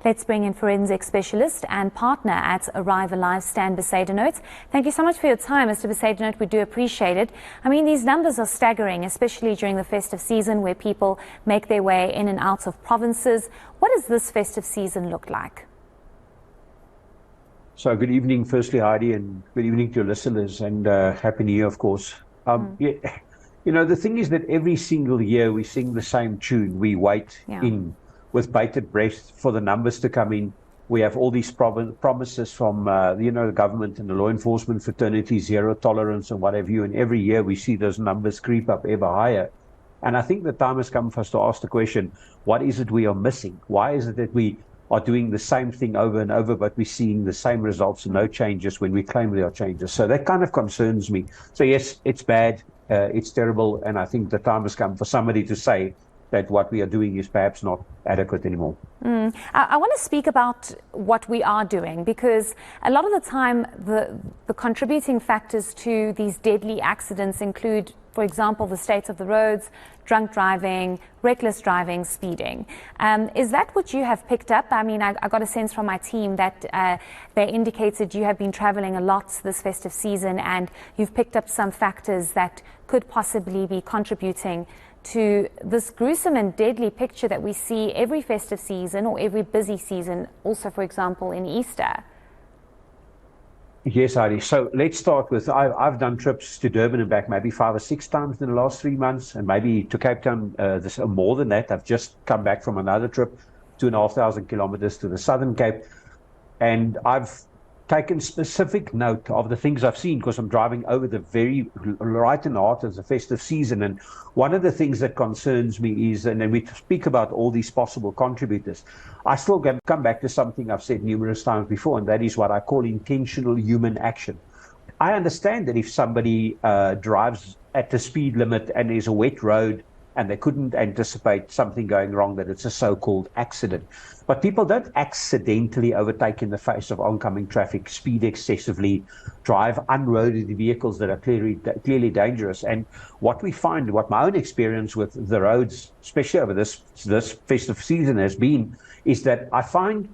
Let's bring in forensic specialist and partner at Arrive Alive, Stan Bezuidenhout. Thank you so much for your time, Mr. Bezuidenhout. We do appreciate it. I mean, these numbers are staggering, especially during the festive season where people make their way in and out of provinces. What does this festive season look like? So good evening, firstly, Heidi, and good evening to your listeners, and Happy New Year, of course. Yeah, you know, the thing is that every single year we sing the same tune. We wait in with bated breath for the numbers to come in. We have all these promises from, the government and the law enforcement fraternity, zero tolerance and what have you. And every year we see those numbers creep up ever higher. And I think the time has come for us to ask the question, what is it we are missing? Why is it that we are doing the same thing over and over, but we're seeing the same results and no changes when we claim there are changes? So that kind of concerns me. So yes, it's bad, it's terrible, and I think the time has come for somebody to say that what we are doing is perhaps not adequate anymore. I want to speak about what we are doing, because a lot of the time the contributing factors to these deadly accidents include, for example, the state of the roads, drunk driving, reckless driving, speeding. Is that what you have picked up? I mean, I got a sense from my team that they indicated you have been traveling a lot this festive season and you've picked up some factors that could possibly be contributing to this gruesome and deadly picture that we see every festive season or every busy season, also, for example, in Easter. Yes, Heidi. So let's start with, I've done trips to Durban and back maybe 5 or 6 times in the last 3 months, and maybe to Cape Town more than that. I've just come back from another trip, 2,500 kilometers to the Southern Cape, and I've taken specific note of the things I've seen because I'm driving over the right in the heart of the festive season. And one of the things that concerns me is, and then we speak about all these possible contributors, I still come back to something I've said numerous times before, and that is what I call intentional human action. I understand that if somebody drives at the speed limit and there's a wet road and they couldn't anticipate something going wrong, that it's a so-called accident. But people don't accidentally overtake in the face of oncoming traffic, speed excessively, drive unroaded vehicles that are clearly dangerous. And what we find, what my own experience with the roads, especially over this festive season has been, is that I find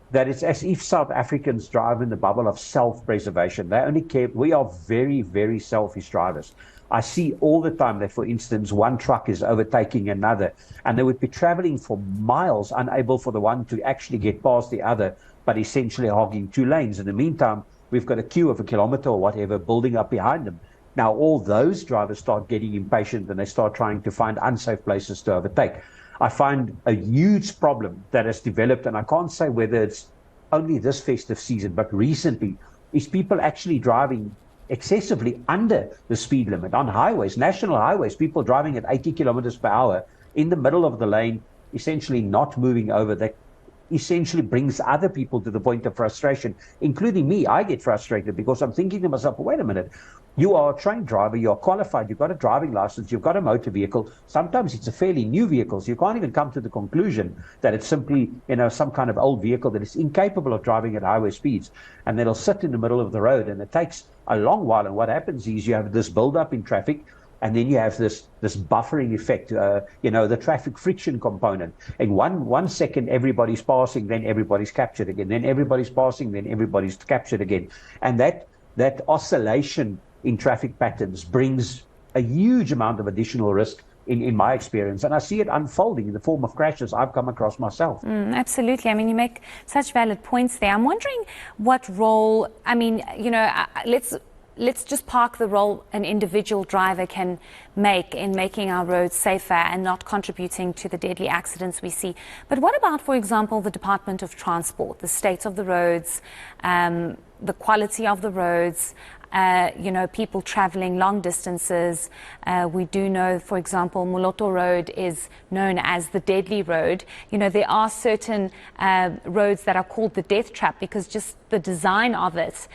that it's as if South Africans drive in the bubble of self-preservation. They only care. We are very, very selfish drivers. I see all the time that, for instance, one truck is overtaking another, and they would be traveling for miles, unable for the one to actually get past the other, but essentially hogging 2 lanes. In the meantime, we've got a queue of a kilometer or whatever building up behind them. Now, all those drivers start getting impatient and they start trying to find unsafe places to overtake. I find a huge problem that has developed, and I can't say whether it's only this festive season, but recently, is people actually driving excessively under the speed limit on highways, national highways, people driving at 80 kilometers per hour in the middle of the lane, essentially not moving over. That essentially brings other people to the point of frustration, including me. I get frustrated because I'm thinking to myself, wait a minute, you are a trained driver, you're qualified, you've got a driving license, you've got a motor vehicle. Sometimes it's a fairly new vehicle, so you can't even come to the conclusion that it's simply, some kind of old vehicle that is incapable of driving at highway speeds, and that'll sit in the middle of the road, and it takes a long while. And what happens is you have this build-up in traffic, and then you have this buffering effect, the traffic friction component. In one second, everybody's passing, then everybody's captured again, then everybody's passing, then everybody's captured again. And that oscillation in traffic patterns brings a huge amount of additional risk in my experience. And I see it unfolding in the form of crashes I've come across myself. Absolutely. I mean, you make such valid points there. I'm wondering what role, let's just park the role an individual driver can make in making our roads safer and not contributing to the deadly accidents we see. But what about, for example, the Department of Transport, the state of the roads, the quality of the roads, people traveling long distances. We do know, for example, Moloto Road is known as the deadly road. There are certain roads that are called the death trap because just the design of it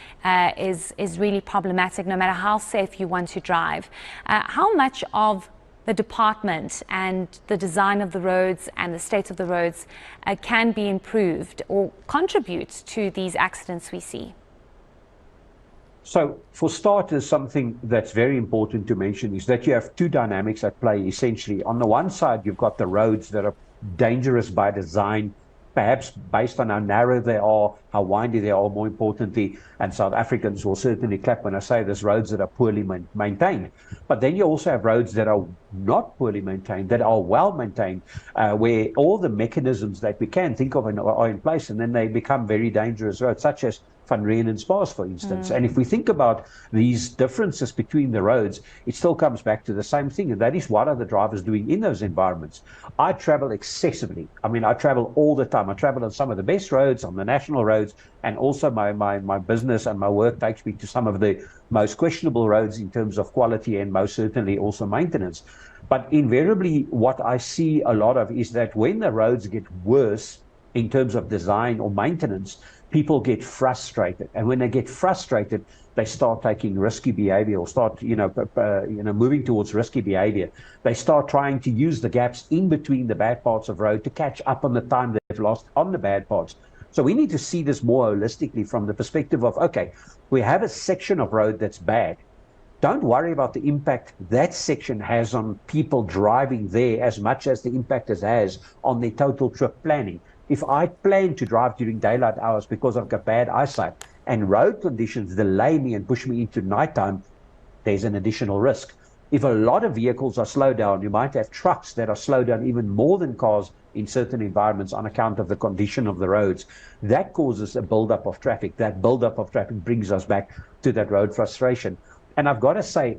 is really problematic, no matter how safe you want to drive. How much of the department and the design of the roads and the state of the roads can be improved or contribute to these accidents we see? So for starters, something that's very important to mention is that you have 2 dynamics at play, essentially. On the one side, you've got the roads that are dangerous by design, perhaps based on how narrow they are, how windy they are, more importantly, and South Africans will certainly clap when I say there's roads that are poorly maintained. But then you also have roads that are not poorly maintained, that are well maintained, where all the mechanisms that we can think of are in place, and then they become very dangerous roads, such as Van Rijn and Spas, for instance. And if we think about these differences between the roads, it still comes back to the same thing, and that is what are the drivers doing in those environments. I travel excessively. I mean, I travel all the time. I travel on some of the best roads, on the national roads, and also my business and my work takes me to some of the most questionable roads in terms of quality and most certainly also maintenance. But invariably, what I see a lot of is that when the roads get worse in terms of design or maintenance, people get frustrated. And when they get frustrated, they start taking risky behavior or start, moving towards risky behavior. They start trying to use the gaps in between the bad parts of road to catch up on the time they've lost on the bad parts. So we need to see this more holistically from the perspective of, okay, we have a section of road that's bad. Don't worry about the impact that section has on people driving there as much as the impact it has on their total trip planning. If I plan to drive during daylight hours because I've got bad eyesight and road conditions delay me and push me into nighttime, there's an additional risk. If a lot of vehicles are slowed down, you might have trucks that are slowed down even more than cars in certain environments on account of the condition of the roads. That causes a buildup of traffic. That buildup of traffic brings us back to that road frustration. And I've got to say,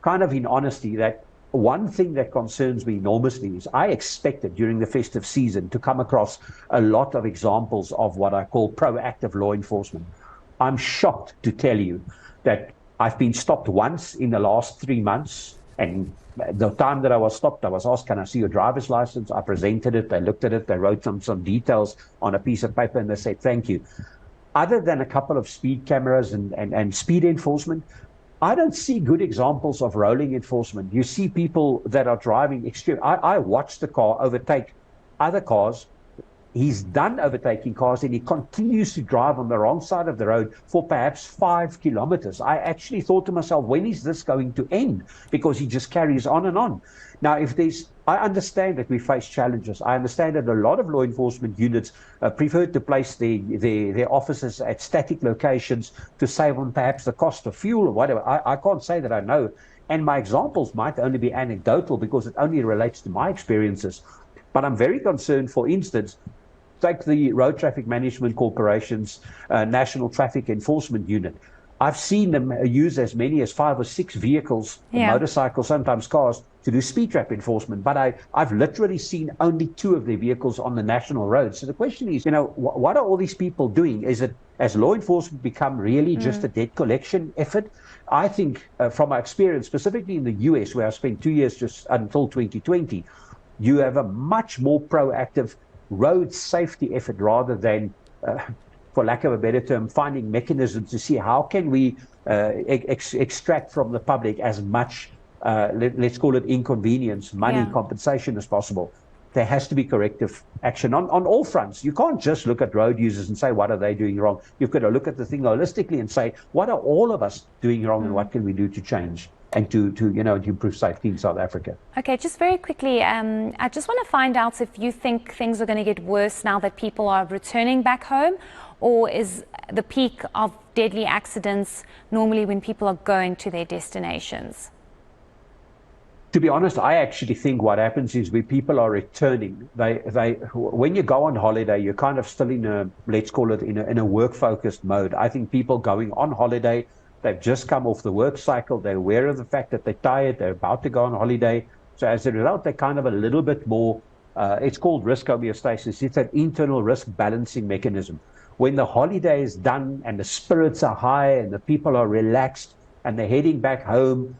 kind of in honesty, that one thing that concerns me enormously is I expected during the festive season to come across a lot of examples of what I call proactive law enforcement. I'm shocked to tell you that I've been stopped once in the last 3 months, and the time that I was stopped, I was asked, can I see your driver's license? I presented it, they looked at it, they wrote some details on a piece of paper, and they said, thank you. Other than a couple of speed cameras and speed enforcement, I don't see good examples of rolling enforcement. You see people that are driving extreme. I watched the car overtake other cars. He's done overtaking cars and he continues to drive on the wrong side of the road for perhaps 5 kilometers. I actually thought to myself, when is this going to end? Because he just carries on and on. Now, I understand that we face challenges. I understand that a lot of law enforcement units prefer to place their officers at static locations to save on perhaps the cost of fuel or whatever. I can't say that I know. And my examples might only be anecdotal because it only relates to my experiences. But I'm very concerned, for instance, take the Road Traffic Management Corporation's National Traffic Enforcement Unit. I've seen them use as many as 5 or 6 vehicles, motorcycles, sometimes cars, to do speed trap enforcement. But I've literally seen only 2 of their vehicles on the national roads. So the question is, what are all these people doing? Is it, has law enforcement become really just a debt collection effort? I think from my experience, specifically in the US, where I spent 2 years just until 2020, you have a much more proactive road safety effort rather than for lack of a better term, finding mechanisms to see how can we extract from the public as much, let's call it inconvenience, money, compensation as possible. There has to be corrective action on all fronts. You can't just look at road users and say, what are they doing wrong? You've got to look at the thing holistically and say, what are all of us doing wrong and what can we do to change and to improve safety in South Africa? Okay, just very quickly, I just want to find out if you think things are going to get worse now that people are returning back home, or is the peak of deadly accidents normally when people are going to their destinations? To be honest, I actually think what happens is when people are returning, when you go on holiday, you're kind of still in a, let's call it in a work-focused mode. I think people going on holiday, they've just come off the work cycle, they're aware of the fact that they're tired, they're about to go on holiday. So as a result, they're kind of a little bit more, it's called risk homeostasis. It's an internal risk balancing mechanism. When the holiday is done and the spirits are high and the people are relaxed and they're heading back home,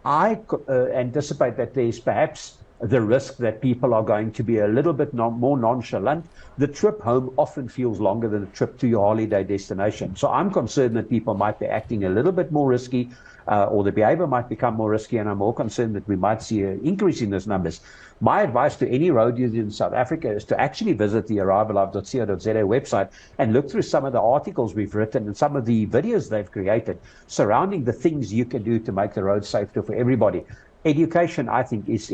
I anticipate that there's perhaps the risk that people are going to be a little bit more nonchalant. The trip home often feels longer than the trip to your holiday destination. So I'm concerned that people might be acting a little bit more risky, or the behavior might become more risky, and I'm more concerned that we might see an increase in those numbers. My advice to any road user in South Africa is to actually visit the arrivallife.co.za website and look through some of the articles we've written and some of the videos they've created surrounding the things you can do to make the road safer for everybody. education, I think, is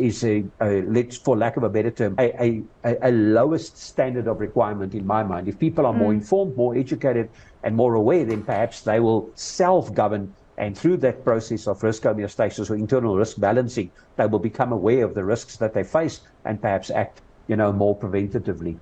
let's, for lack of a better term, a lowest standard of requirement in my mind. If people are more informed, more educated, and more aware, then perhaps they will self-govern, and through that process of risk homeostasis or internal risk balancing, they will become aware of the risks that they face and perhaps act, more preventatively.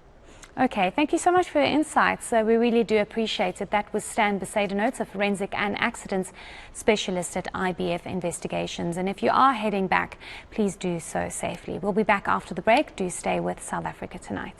Okay, thank you so much for your insights. We really do appreciate it. That was Stan Bezuidenhout, a forensic and accidents specialist at IBF Investigations. And if you are heading back, please do so safely. We'll be back after the break. Do stay with South Africa Tonight.